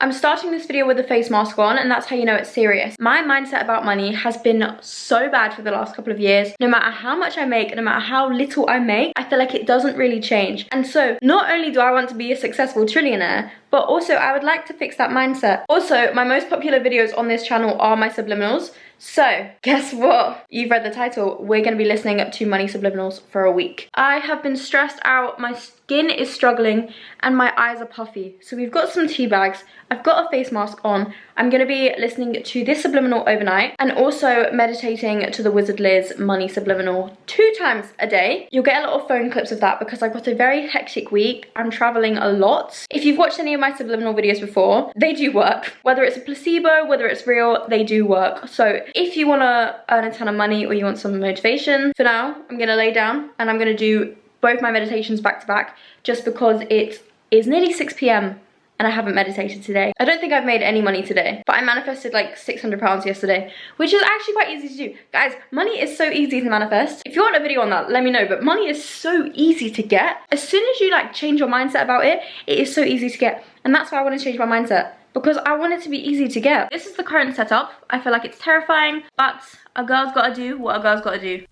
I'm starting this video with a face mask on, and that's how you know it's serious. My mindset about money has been so bad for the last couple of years. No matter how much I make, no matter how little I make, I feel like it doesn't really change. And so not only do I want to be a successful trillionaire, but also I would like to fix that mindset. Also, my most popular videos on this channel are my subliminals. So guess what? You've read the title. We're going to be listening to money subliminals for a week. I have been stressed out. My skin is struggling and my eyes are puffy. So we've got some tea bags. I've got a face mask on. I'm going to be listening to this subliminal overnight and also meditating to the Wizard Liz money subliminal 2 times a day. You'll get a lot of phone clips of that because I've got a very hectic week. I'm traveling a lot. If you've watched any of my subliminal videos before, they do work. Whether it's a placebo, whether it's real, they do work. So if you want to earn a ton of money or you want some motivation, for now, I'm going to lay down and I'm going to do both my meditations back to back just because it is nearly 6 p.m. and I haven't meditated today. I don't think I've made any money today, but I manifested like £600 yesterday, which is actually quite easy to do. Guys, money is so easy to manifest. If you want a video on that, let me know, but money is so easy to get. As soon as you like change your mindset about it, it is so easy to get. And that's why I want to change my mindset, because I want it to be easy to get. This is the current setup. I feel like it's terrifying, but a girl's gotta do what a girl's gotta do.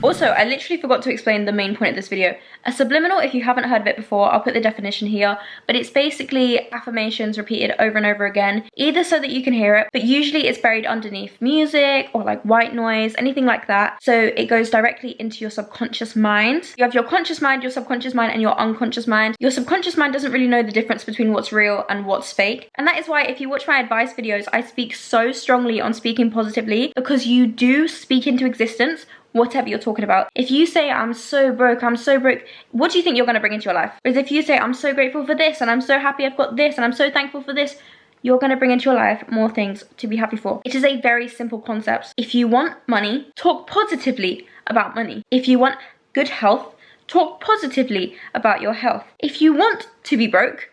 Also, I literally forgot to explain the main point of this video. A subliminal, if you haven't heard of it before, I'll put the definition here, but it's basically affirmations repeated over and over again, either so that you can hear it, but usually it's buried underneath music or like white noise, anything like that. So it goes directly into your subconscious mind. You have your conscious mind, your subconscious mind, and your unconscious mind. Your subconscious mind doesn't really know the difference between what's real and what's fake. And that is why if you watch my advice videos, I speak so strongly on speaking positively, because you do speak into existence whatever you're talking about. If you say, I'm so broke, what do you think you're going to bring into your life? Whereas if you say, I'm so grateful for this, and I'm so happy I've got this, and I'm so thankful for this, you're going to bring into your life more things to be happy for. It is a very simple concept. If you want money, talk positively about money. If you want good health, talk positively about your health. If you want to be broke,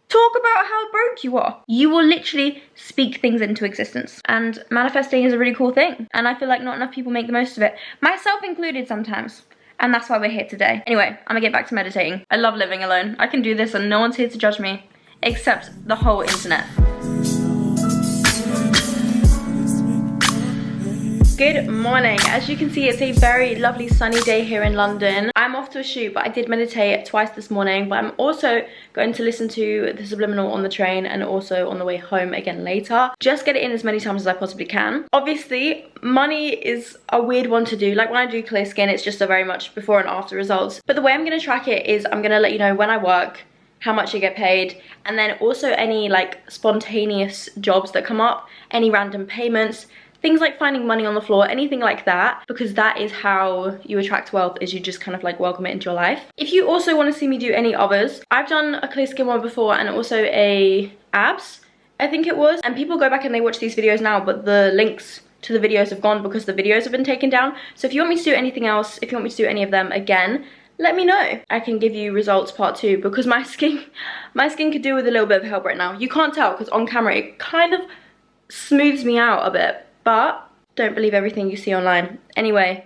talk about how broke you are. You will literally speak things into existence. And manifesting is a really cool thing. And I feel like not enough people make the most of it. Myself included sometimes. And that's why we're here today. Anyway, I'm gonna get back to meditating. I love living alone. I can do this and no one's here to judge me. Except the whole internet. Good morning. As you can see, it's a very lovely sunny day here in London. I'm off to a shoot, but I did meditate twice this morning, but I'm also going to listen to the subliminal on the train and also on the way home again later. Just get it in as many times as I possibly can. Obviously, money is a weird one to do. Like when I do clear skin, it's just a very much before and after results. But the way I'm going to track it is I'm going to let you know when I work, how much I get paid, and then also any like spontaneous jobs that come up, any random payments, things like finding money on the floor, anything like that, because that is how you attract wealth, is you just kind of like welcome it into your life. If you also want to see me do any others, I've done a clear skin one before and also a abs, I think it was, and people go back and they watch these videos now, but the links to the videos have gone because the videos have been taken down. So if you want me to do anything else, if you want me to do any of them again, let me know. I can give you results part 2 because my skin could do with a little bit of help right now. You can't tell because on camera it kind of smooths me out a bit. But don't believe everything you see online. Anyway,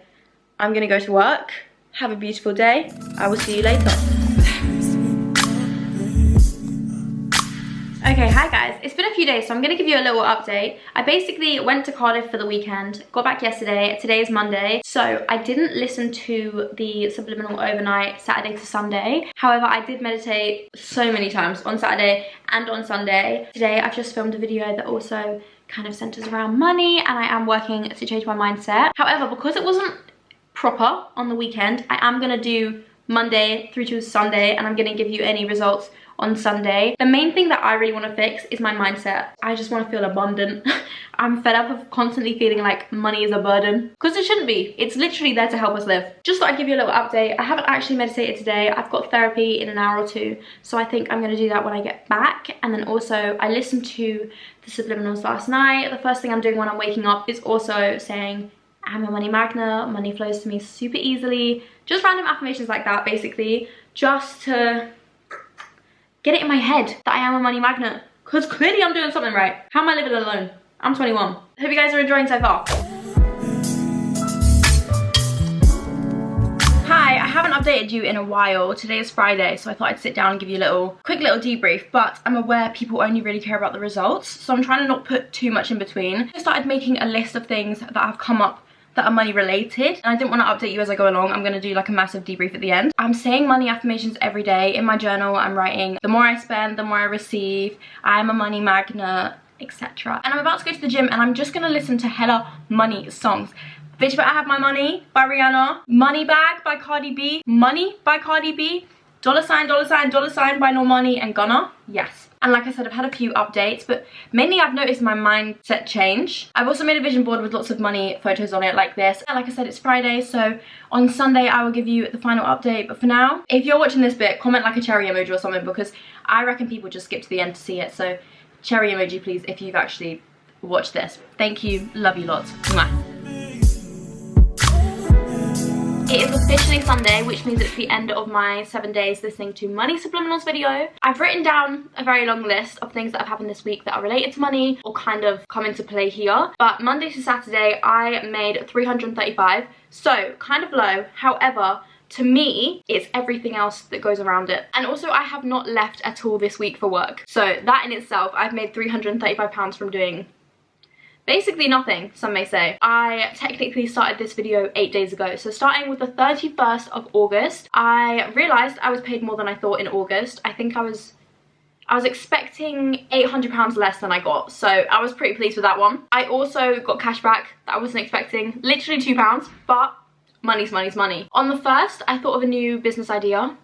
I'm gonna go to work. Have a beautiful day. I will see you later. Okay, hi guys. It's been a few days, so I'm gonna give you a little update. I basically went to Cardiff for the weekend, got back yesterday. Today is Monday, so I didn't listen to the subliminal overnight Saturday to Sunday. However, I did meditate so many times on Saturday and on Sunday. Today, I've just filmed a video that also kind of centers around money, and I am working to change my mindset. However, because it wasn't proper on the weekend, I am gonna do Monday through to Sunday, and I'm gonna give you any results on Sunday. The main thing that I really want to fix is my mindset. I just want to feel abundant. I'm fed up of constantly feeling like money is a burden, because it shouldn't be. It's literally there to help us live. Just thought I'd give you a little update. I haven't actually meditated today. I've got therapy in an hour or 2, so I think I'm going to do that when I get back. And then also I listened to the subliminals last night. The first thing I'm doing when I'm waking up is also saying I'm a money magnet, money flows to me super easily. Just random affirmations like that, basically, just to get it in my head that I am a money magnet, because clearly I'm doing something right. How am I living alone? I'm 21. Hope you guys are enjoying so far. Hi, I haven't updated you in a while. Today is Friday, so I thought I'd sit down and give you a quick little debrief, but I'm aware people only really care about the results, so I'm trying to not put too much in between. I started making a list of things that have come up that are money related, and I didn't want to update you as I go along. I'm going to do like a massive debrief at the end. I'm saying money affirmations every day. In my journal, I'm writing, the more I spend, the more I receive, I am a money magnet, etc. And I'm about to go to the gym, and I'm just going to listen to hella money songs. Bitch Better Have My Money by Rihanna, Money Bag by Cardi B, Money by Cardi B, dollar sign by Normani and Gunna, yes. And like I said, I've had a few updates, but mainly I've noticed my mindset change. I've also made a vision board with lots of money photos on it like this. And like I said, it's Friday, so on Sunday I will give you the final update. But for now, if you're watching this bit, comment like a cherry emoji or something, because I reckon people just skip to the end to see it. So cherry emoji please if you've actually watched this. Thank you, love you lots. Mwah. It is officially Sunday, which means it's the end of my 7 days listening to money subliminals video. I've written down a very long list of things that have happened this week that are related to money or kind of come into play here. But Monday to Saturday, I made 335, so kind of low. However, to me, it's everything else that goes around it. And also, I have not left at all this week for work. So that in itself, I've made £335 from doing basically nothing, some may say. I technically started this video 8 days ago. So starting with the 31st of August, I realised I was paid more than I thought in August. I think I was expecting £800 less than I got. So I was pretty pleased with that one. I also got cash back that I wasn't expecting. Literally £2, but money's money. On the 1st, I thought of a new business idea.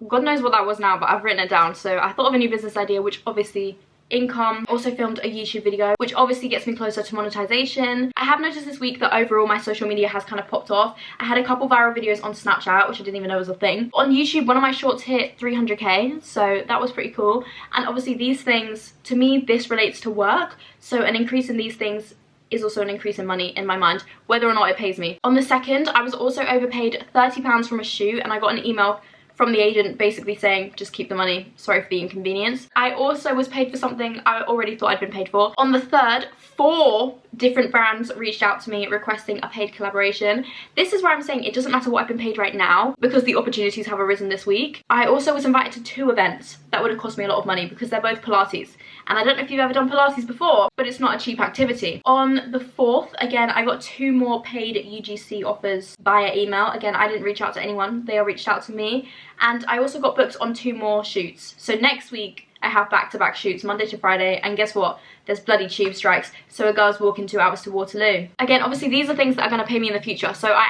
God knows what that was now, but I've written it down. So I thought of a new business idea, which obviously income. Also filmed a YouTube video, which obviously gets me closer to monetization. I have noticed this week that overall my social media has kind of popped off. I had a couple viral videos on Snapchat, which I didn't even know was a thing. On YouTube, one of my shorts hit 300k, so that was pretty cool. And obviously these things, to me, this relates to work, so an increase in these things is also an increase in money in my mind, whether or not it pays me. On the 2nd, I was also overpaid £30 from a shoot, and I got an email from the agent basically saying, just keep the money, sorry for the inconvenience. I also was paid for something I already thought I'd been paid for. On the 3rd, 4 different brands reached out to me requesting a paid collaboration. This is where I'm saying it doesn't matter what I've been paid right now, because the opportunities have arisen this week. I also was invited to 2 events that would have cost me a lot of money because they're both Pilates. And I don't know if you've ever done Pilates before, but it's not a cheap activity. On the 4th, again, I got 2 more paid UGC offers via email. Again, I didn't reach out to anyone, they all reached out to me. And I also got booked on 2 more shoots. So next week, I have back-to-back shoots, Monday to Friday, and guess what? There's bloody tube strikes, so a girl's walking 2 hours to Waterloo. Again, obviously these are things that are gonna pay me in the future, so I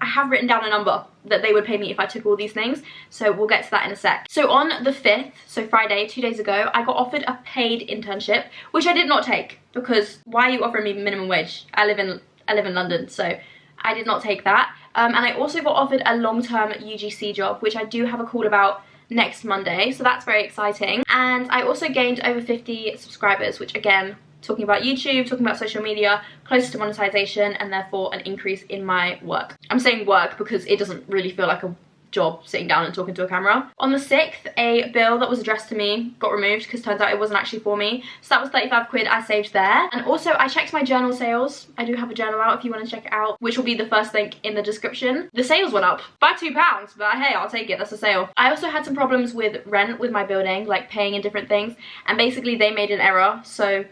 have written down a number that they would pay me if I took all these things, so we'll get to that in a sec. So on the 5th, so Friday, 2 days ago, I got offered a paid internship, which I did not take, because why are you offering me minimum wage? I live in London, so I did not take that. And I also got offered a long-term UGC job, which I do have a call about next Monday, so that's very exciting. And I also gained over 50 subscribers, which again, talking about YouTube, talking about social media, closer to monetization, and therefore an increase in my work. I'm saying work because it doesn't really feel like a job sitting down and talking to a camera. On the 6th, a bill that was addressed to me got removed because turns out it wasn't actually for me. So that was 35 quid I saved there. And also I checked my journal sales. I do have a journal out if you want to check it out, which will be the first link in the description. The sales went up by £2, but hey, I'll take it, that's a sale. I also had some problems with rent with my building, like paying in different things, and basically they made an error, so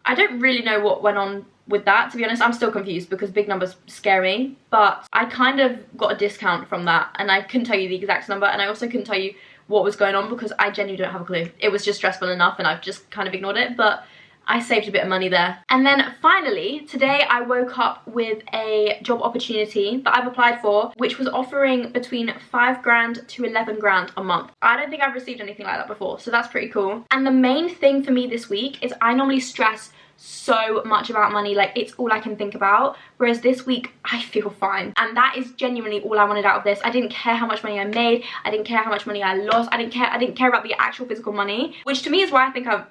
I don't really know what went on with that. To be honest, I'm still confused because big numbers scare me, but I kind of got a discount from that, and I couldn't tell you the exact number, and I also couldn't tell you what was going on because I genuinely don't have a clue. It was just stressful enough and I've just kind of ignored it, but I saved a bit of money there. And then finally, today I woke up with a job opportunity that I've applied for, which was offering between 5 grand to 11 grand a month. I don't think I've received anything like that before, so that's pretty cool. And the main thing for me this week is I normally stress so much about money, like it's all I can think about, whereas this week I feel fine, and that is genuinely all I wanted out of this. I didn't care how much money I made, I didn't care how much money I lost, I didn't care about the actual physical money, which to me is why I think I've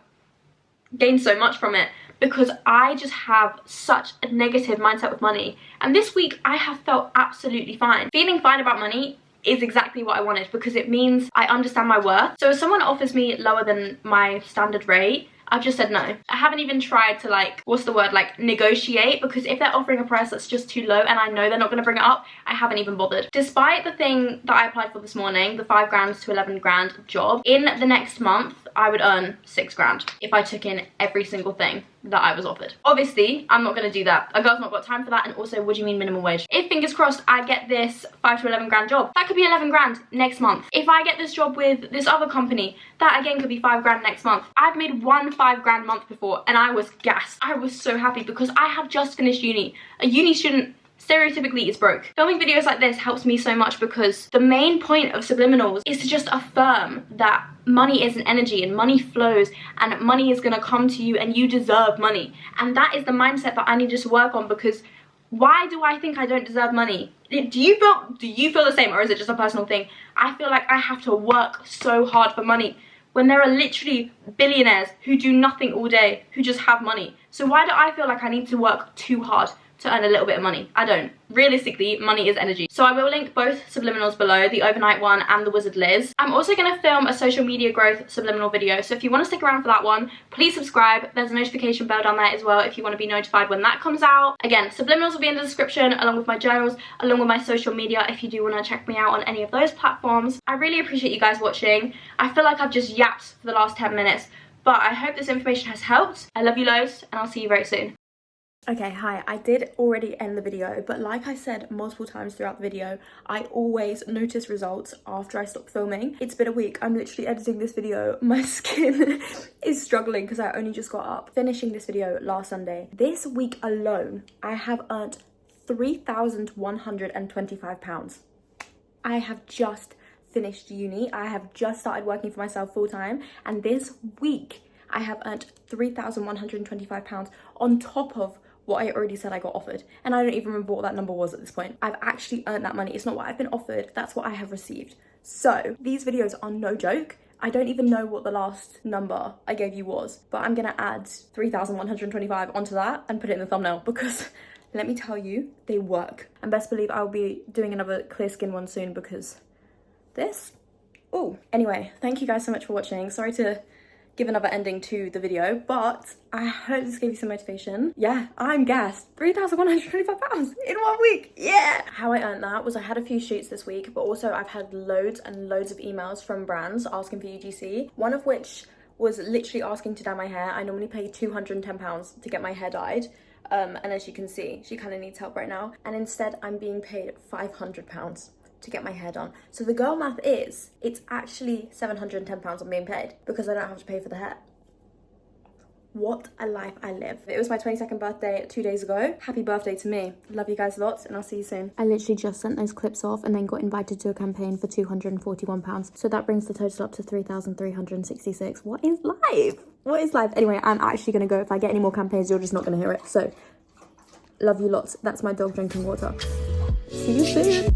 gained so much from it, because I just have such a negative mindset with money. And this week I have felt absolutely fine. Feeling fine about money is exactly what I wanted, because it means I understand my worth. So if someone offers me lower than my standard rate, I've just said no. I haven't even tried to like, what's the word, like negotiate, because if they're offering a price that's just too low and I know they're not going to bring it up, I haven't even bothered. Despite the thing that I applied for this morning, the 5 grand to 11 grand job, in the next month I would earn 6 grand if I took in every single thing that I was offered. Obviously, I'm not going to do that. A girl's not got time for that, and also, what do you mean minimum wage? If, fingers crossed, I get this 5 to 11 grand job, that could be 11 grand next month. If I get this job with this other company, that again could be 5 grand next month. I've made one 5 grand month before, and I was gassed. I was so happy because I have just finished uni. A uni student stereotypically is broke. Filming videos like this helps me so much because the main point of subliminals is to just affirm that money is an energy and money flows and money is gonna come to you and you deserve money. And that is the mindset that I need to work on, because why do I think I don't deserve money? Do you feel the same, or is it just a personal thing? I feel like I have to work so hard for money when there are literally billionaires who do nothing all day, who just have money. So why do I feel like I need to work too hard to earn a little bit of money? I don't. Realistically, money is energy. So I will link both subliminals below, the overnight one and the Wizard Liz. I'm also going to film a social media growth subliminal video, so if you want to stick around for that one, please subscribe. There's a notification bell down there as well if you want to be notified when that comes out. Again, subliminals will be in the description along with my journals, along with my social media if you do want to check me out on any of those platforms. I really appreciate you guys watching. I feel like I've just yapped for the last 10 minutes, but I hope this information has helped. I love you loads, and I'll see you very soon. Okay, hi, I did already end the video, but like I said multiple times throughout the video, I always notice results after I stop filming. It's been a week, I'm literally editing this video. My skin is struggling because I only just got up finishing this video last Sunday. This week alone, I have earned £3,125. I have just finished uni, I have just started working for myself full time, and this week I have earned £3,125 on top of what I already said I got offered. And I don't even remember what that number was at this point. I've actually earned that money. It's not what I've been offered, that's what I have received. So these videos are no joke. I don't even know what the last number I gave you was, but I'm gonna add 3,125 onto that and put it in the thumbnail because let me tell you, they work. And best believe I'll be doing another clear skin one soon because this, oh. Anyway, thank you guys so much for watching. Sorry to give another ending to the video, but I hope this gave you some motivation. Yeah, I'm gassed. £3,125 in 1 week. Yeah. How I earned that was I had a few shoots this week, but also I've had loads and loads of emails from brands asking for UGC, one of which was literally asking to dye my hair. I normally pay £210 to get my hair dyed. And as you can see, she kind of needs help right now. And instead I'm being paid £500 to get my hair done. So the girl math is, it's actually £710 I'm being paid because I don't have to pay for the hair. What a life I live. It was my 22nd birthday 2 days ago. Happy birthday to me. Love you guys lots, and I'll see you soon. I literally just sent those clips off and then got invited to a campaign for £241. So that brings the total up to 3,366. What is life? What is life? Anyway, I'm actually gonna go. If I get any more campaigns, you're just not gonna hear it. So love you lots. That's my dog drinking water. See you soon.